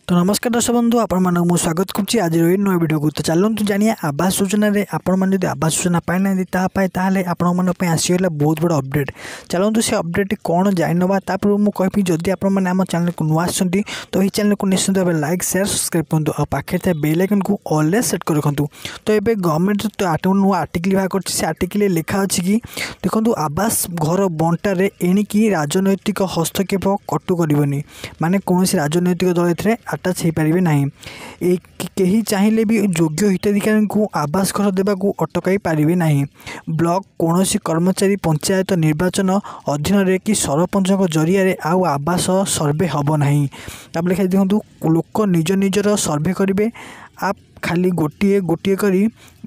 तो नमस्कार दर्शक बंधु आपण मानक स्वागत करुच्ची आज नुआ वीडियो को। तो चलतु जानिए आवास योजना रे आपण मैंने जो आवास योजना पाई ना ताल आपण मैं आसीगला बहुत बड़ा अपडेट। चलतु से अपडेट कौन जाइनवा तापर मुझे कहबी जदि आपण आम चैनल को नुआ आसती तो ये चैनल को निश्चित भाव लाइक शेयर सब्सक्राइब करूँ और पाखे था बेल आइकन को ऑलवेज सेट कर रखु। तो ये गवर्नमेंट तो नुआ आर्टिकल बाहर कर आर्टिकल लिखा अच्छी कि देखो आवास घर बंटार एणिकी राजनैतिक हस्तक्षेप कटु करनी माने कौन राजनैतिक दल आटाच हो पारे ना। कहीं चाहिए भी योग्य हिताधिकारी को आवास घर देवा अटकाई पारे ना। ब्लॉक कौन कर्मचारी पंचायत निर्वाचन अधीन कि सरपंच जरिया आउ आवास सर्वे हम ना। आप लिखा देखो लोक निज निजर सर्वे करेंगे। आप खाली गोटे गोटे करी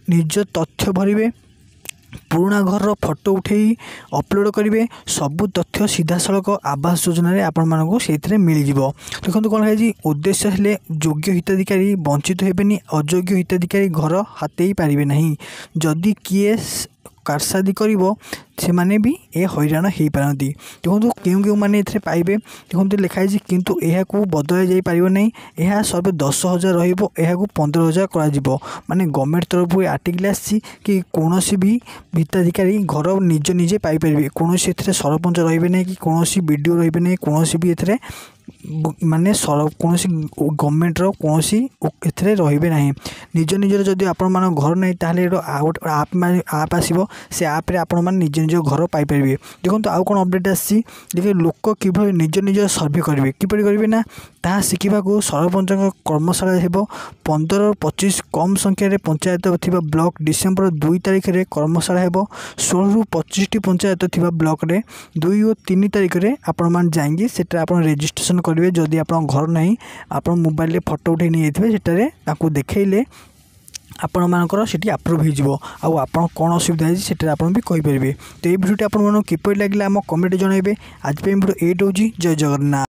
निज तथ्य भरवे पुराना घर फोटो उठे अपलोड करेंगे सबू तथ्य सीधा सड़क आवास योजना आपण मानक से मिल जाव। देखो कौन है उद्देश्य है योग्य हिताधिकारी वंचित होबेनी अयोग्य हिताधिकारी घर हाथेई पारे ना। जदि किए कारसादी करिवो से माने भी ए हैरान हो पारती। देखो क्यों क्यों मैंने पाइबे देखो लिखाई किंतु यह बदल जाई पारिबो नहीं। यह सर्वे 10,000 रहिबो यह 15,000 करा माने गवर्नमेंट तरफ आर्टिकल आसी कि कौन भी हिताधिकारी घर निज निजे पाई परिबे। कौन सरपंच रहिबे नहीं कि कौन बीडीओ रहिबे नहीं कौन भी ए माने कौन गवर्नमेंट कौन ए रहिबे नहीं। निज निजर जदि आपण मान घर नहीं ताहले आप आसो से आप्रे आपण मैंने निज निज घर पाइपर। देखो आउ कौन अपडेट आसी देखिए लोक कि निज निज सर्वे करेंगे किपर करेंगे ना ता शिखा सरपंच कर्मशाला हो 15-25 कम संख्यार पंचायत थी ब्लॉक डिसेम्बर 2 तारिख में कर्मशाला हो 16-25 पंचायत थी ब्लॉक रे 2 और 3 तारिख में आपण मैंने जाएंगे से रेजिस्ट्रेशन करेंगे। जदि आप घर ना आप मोबाइल फोटो उठे नहीं जाते देखले आपण मानकर सीटी अप्रूव हो आपन कौन असुविधा है से भी कहींपर। तो ये भिडियो आपको किपर लगे आम कमेंट जनइबे। आज वीडियो 8 हो जय जगन्नाथ।